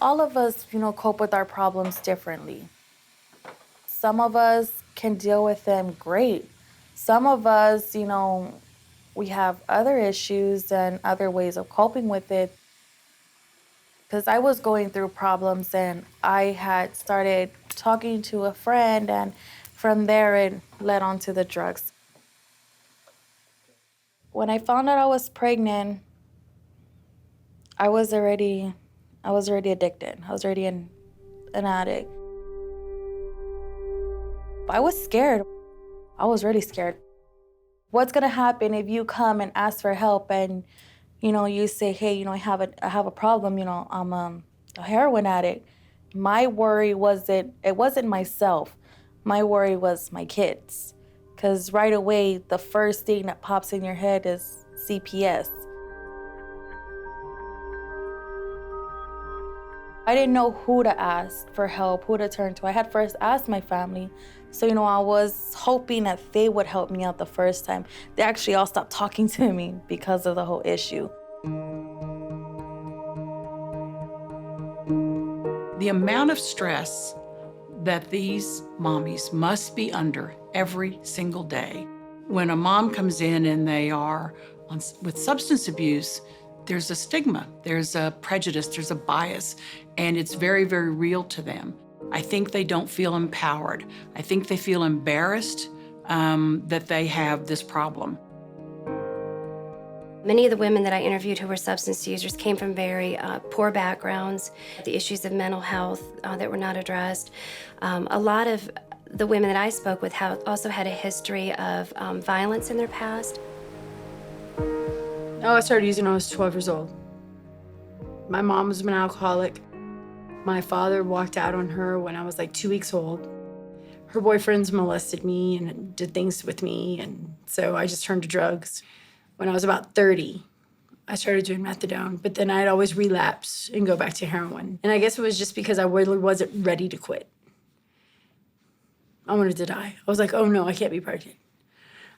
All of us, cope with our problems differently. Some of us can deal with them great. Some of us, we have other issues and other ways of coping with it. Because I was going through problems and I had started talking to a friend, and from there it led on to the drugs. When I found out I was pregnant, I was already addicted. I was already an addict. I was scared. I was really scared. What's gonna happen if you come and ask for help and, you say, hey, I have a problem, I'm a heroin addict. My worry it wasn't myself. My worry was my kids. Because right away, the first thing that pops in your head is CPS. I didn't know who to ask for help, who to turn to. I had first asked my family. So, I was hoping that they would help me out the first time. They actually all stopped talking to me because of the whole issue. The amount of stress that these mommies must be under every single day. When a mom comes in and they are with substance abuse, there's a stigma, there's a prejudice, there's a bias, and it's very, very real to them. I think they don't feel empowered. I think they feel embarrassed that they have this problem. Many of the women that I interviewed who were substance users came from very poor backgrounds, the issues of mental health that were not addressed. A lot of the women that I spoke with also had a history of violence in their past. I started using when I was 12 years old. My mom was an alcoholic. My father walked out on her when I was like 2 weeks old. Her boyfriends molested me and did things with me, and so I just turned to drugs. When I was about 30, I started doing methadone, but then I'd always relapse and go back to heroin. And I guess it was just because I really wasn't ready to quit. I wanted to die. I was like, oh no, I can't be pregnant.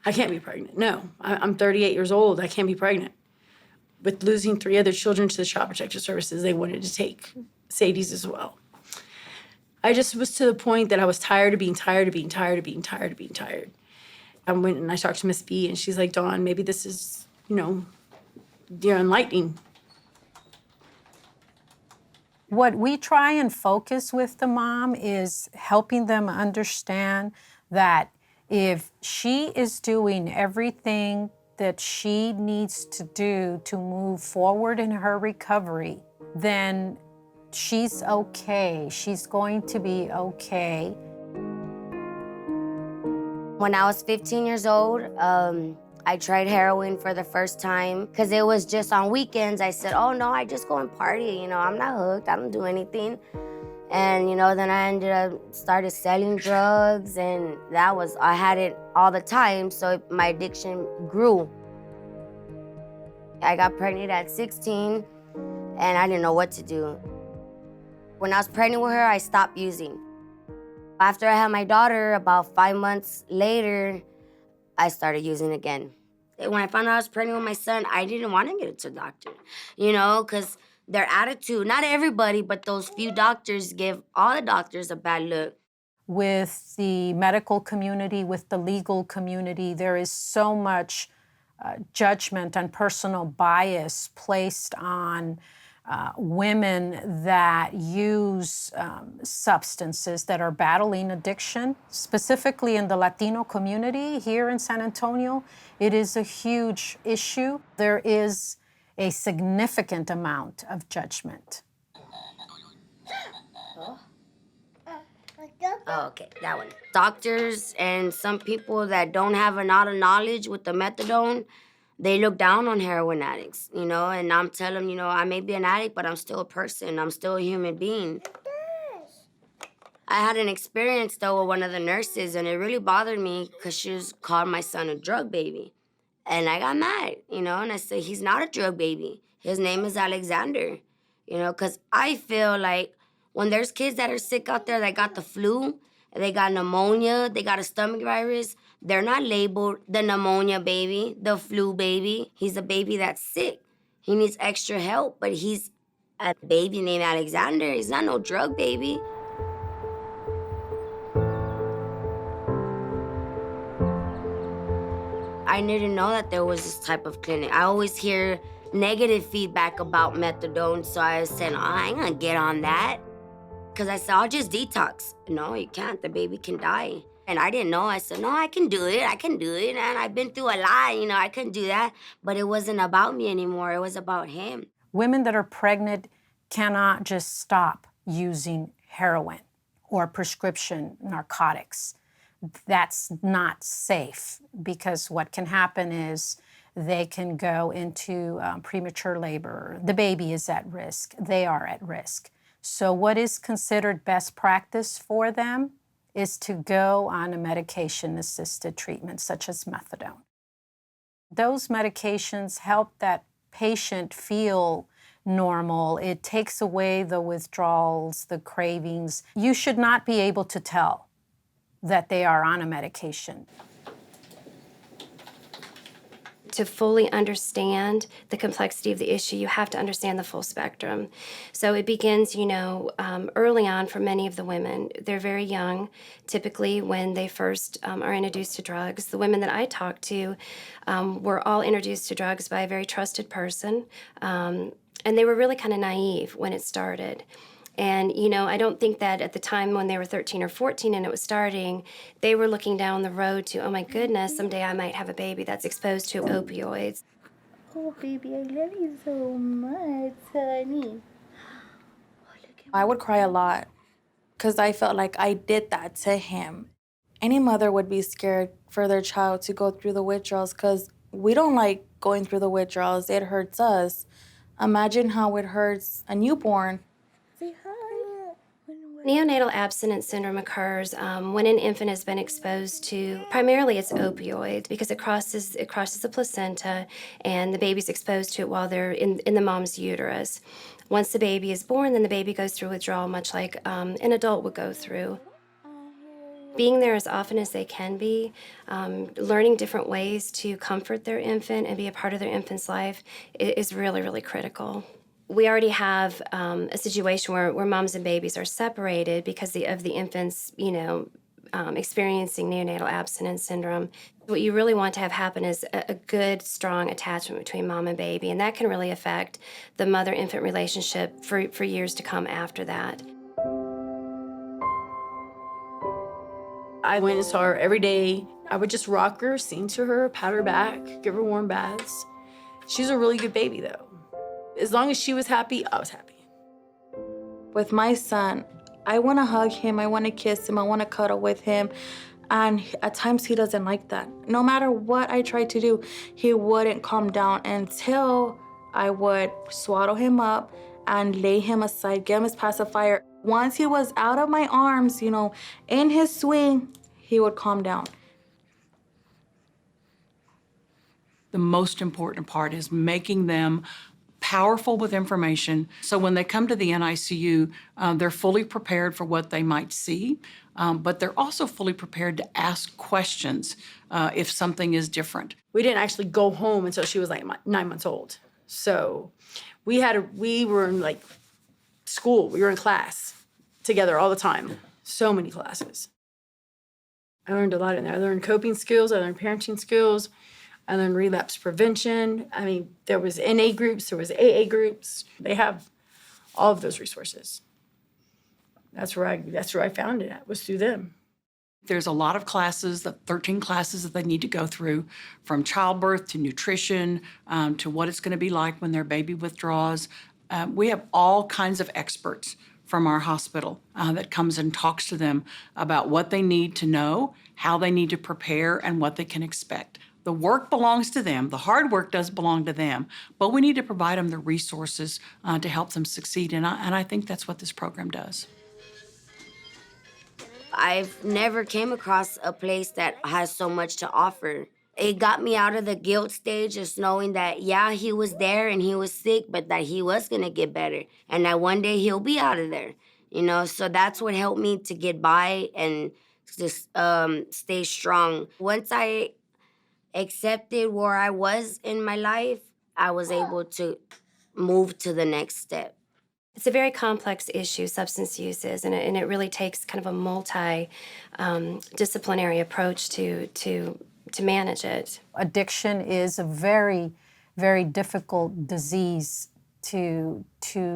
I can't be pregnant. No, I'm 38 years old. I can't be pregnant. With losing 3 other children to the Child Protective Services, they wanted to take Sadie's as well. I just was to the point that I was tired of being tired of being tired of being tired of being tired. I went and I talked to Miss B, and she's like, Dawn, maybe this is, you're enlightening. What we try and focus with the mom is helping them understand that if she is doing everything that she needs to do to move forward in her recovery, then she's okay. She's going to be okay. When I was 15 years old, I tried heroin for the first time because it was just on weekends. I said, oh no, I just go and party. I'm not hooked, I don't do anything. And then I started selling drugs, and I had it all the time, so my addiction grew. I got pregnant at 16, and I didn't know what to do. When I was pregnant with her, I stopped using. After I had my daughter, about 5 months later, I started using again. When I found out I was pregnant with my son, I didn't want to get it to the doctor, because their attitude, not everybody, but those few doctors give all the doctors a bad look. With the medical community, with the legal community, there is so much judgment and personal bias placed on women that use substances that are battling addiction. Specifically in the Latino community here in San Antonio, it is a huge issue. There is a significant amount of judgment. Oh, okay, that one. Doctors and some people that don't have a lot of knowledge with the methadone, they look down on heroin addicts, and I'm telling them, I may be an addict, but I'm still a person. I'm still a human being. I had an experience, though, with one of the nurses, and it really bothered me because she called my son a drug baby. And I got mad, and I said, he's not a drug baby. His name is Alexander, because I feel like when there's kids that are sick out there that got the flu, they got pneumonia, they got a stomach virus, they're not labeled the pneumonia baby, the flu baby. He's a baby that's sick. He needs extra help, but he's a baby named Alexander. He's not no drug baby. I didn't know that there was this type of clinic. I always hear negative feedback about methadone, so I said, oh, I ain't gonna get on that. Because I said, I'll just detox. No, you can't. The baby can die. And I didn't know. I said, no, I can do it. I can do it. And I've been through a lot. I couldn't do that. But it wasn't about me anymore. It was about him. Women that are pregnant cannot just stop using heroin or prescription narcotics. That's not safe, because what can happen is they can go into premature labor. The baby is at risk. They are at risk. So what is considered best practice for them is to go on a medication-assisted treatment such as methadone. Those medications help that patient feel normal. It takes away the withdrawals, the cravings. You should not be able to tell that they are on a medication. To fully understand the complexity of the issue, you have to understand the full spectrum. So it begins, early on for many of the women. They're very young, typically when they first are introduced to drugs. The women that I talked to were all introduced to drugs by a very trusted person, and they were really kind of naive when it started. And, I don't think that at the time when they were 13 or 14 and it was starting, they were looking down the road to, oh my goodness, someday I might have a baby that's exposed to opioids. Oh, baby, I love you so much, honey. I would cry a lot because I felt like I did that to him. Any mother would be scared for their child to go through the withdrawals because we don't like going through the withdrawals. It hurts us. Imagine how it hurts a newborn. Say hi. Neonatal abstinence syndrome occurs when an infant has been exposed to, primarily it's opioids, because it crosses the placenta and the baby's exposed to it while they're in the mom's uterus. Once the baby is born, then the baby goes through withdrawal much like an adult would go through. Being there as often as they can be, learning different ways to comfort their infant and be a part of their infant's life is really, really critical. We already have a situation where moms and babies are separated because of the infants, experiencing neonatal abstinence syndrome. What you really want to have happen is a good, strong attachment between mom and baby, and that can really affect the mother-infant relationship for years to come after that. I went and saw her every day. I would just rock her, sing to her, pat her back, give her warm baths. She's a really good baby, though. As long as she was happy, I was happy. With my son, I want to hug him, I want to kiss him, I want to cuddle with him. And at times he doesn't like that. No matter what I tried to do, he wouldn't calm down until I would swaddle him up and lay him aside, give him his pacifier. Once he was out of my arms, in his swing, he would calm down. The most important part is making them powerful with information. So when they come to the NICU, they're fully prepared for what they might see, but they're also fully prepared to ask questions if something is different. We didn't actually go home until she was like 9 months old. So we were in school, we were in class together all the time. So many classes. I learned a lot in there. I learned coping skills, I learned parenting skills, I learned relapse prevention. I mean, there was NA groups, there was AA groups. They have all of those resources. That's where I found it, was through them. There's a lot of classes, 13 classes that they need to go through, from childbirth to nutrition, to what it's going to be like when their baby withdraws. We have all kinds of experts from our hospital that comes and talks to them about what they need to know, how they need to prepare, and what they can expect. The work belongs to them. The hard work does belong to them, but we need to provide them the resources to help them succeed, and I think that's what this program does. I've never came across a place that has so much to offer. It got me out of the guilt stage, just knowing that, yeah, he was there and he was sick, but that he was gonna get better and that one day he'll be out of there, So that's what helped me to get by and just stay strong. Once I accepted where I was in my life, I was able to move to the next step. It's a very complex issue, substance use is, and it really takes kind of a multi-disciplinary approach to manage it. Addiction is a very, very difficult disease to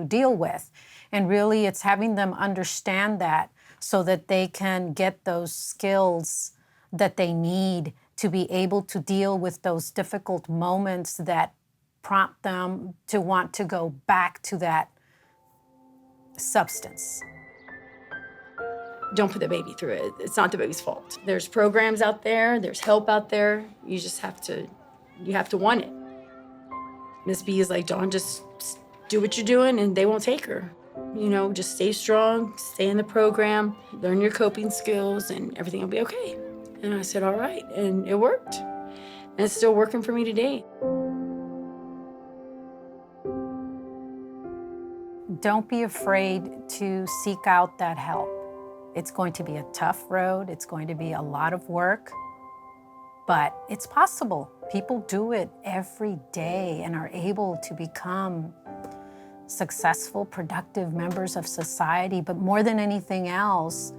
deal with. And really, it's having them understand that so that they can get those skills that they need to be able to deal with those difficult moments that prompt them to want to go back to that substance. Don't put the baby through it. It's not the baby's fault. There's programs out there, there's help out there. You just have to want it. Miss B is like, Dawn, just do what you're doing and they won't take her. You know, just stay strong, stay in the program, learn your coping skills and everything will be okay. And I said, all right, and it worked. And it's still working for me today. Don't be afraid to seek out that help. It's going to be a tough road. It's going to be a lot of work, but it's possible. People do it every day and are able to become successful, productive members of society. But more than anything else,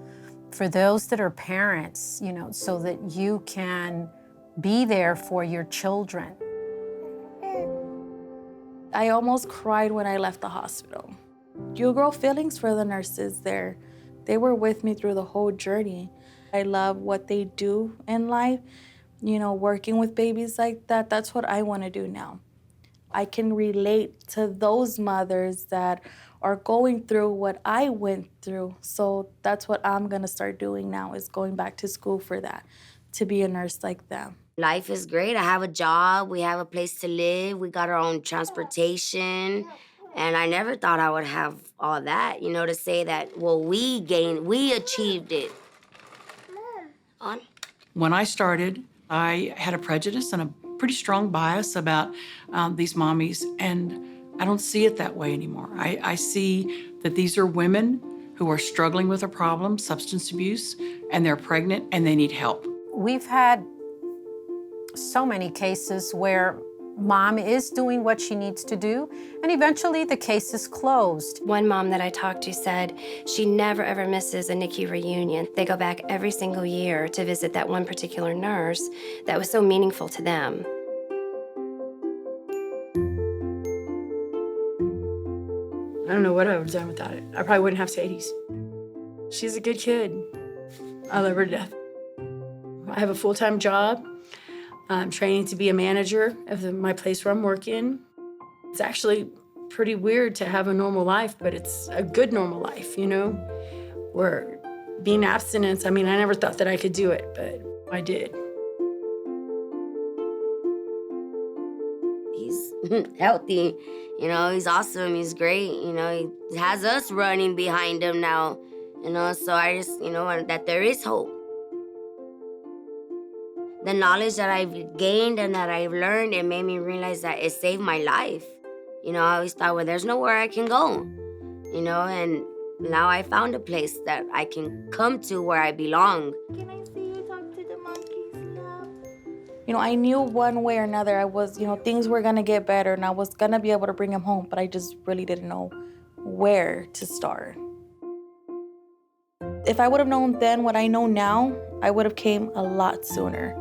for those that are parents, you know, so that you can be there for your children. I almost cried when I left the hospital. You grow feelings for the nurses there. They were with me through the whole journey. I love what they do in life. You know, working with babies like that, that's what I want to do now. I can relate to those mothers that are going through what I went through. So that's what I'm going to start doing now, is going back to school for that, to be a nurse like them. Life is great. I have a job. We have a place to live. We got our own transportation. And I never thought I would have all that, you know, to say that, well, we achieved it. On. When I started, I had a prejudice and a pretty strong bias about these mommies, and I don't see it that way anymore. I see that these are women who are struggling with a problem, substance abuse, and they're pregnant and they need help. We've had so many cases where mom is doing what she needs to do, and eventually the case is closed. One mom that I talked to said she never ever misses a NICU reunion. They go back every single year to visit that one particular nurse that was so meaningful to them. I don't know what I would have done without it. I probably wouldn't have Sadie's. She's a good kid. I love her to death. I have a full-time job. I'm training to be a manager of my place where I'm working. It's actually pretty weird to have a normal life, but it's a good normal life, you know? Where being abstinent, I mean, I never thought that I could do it, but I did. He's healthy, you know, he's awesome, he's great, you know, he has us running behind him now, you know, so I just, you know, that there is hope. The knowledge that I've gained and that I've learned, it made me realize that it saved my life. You know, I always thought, well, there's nowhere I can go, you know, and now I found a place that I can come to where I belong. Can I see you talk to the monkeys now? You know, I knew one way or another things were gonna get better and I was gonna be able to bring him home, but I just really didn't know where to start. If I would have known then what I know now, I would have came a lot sooner.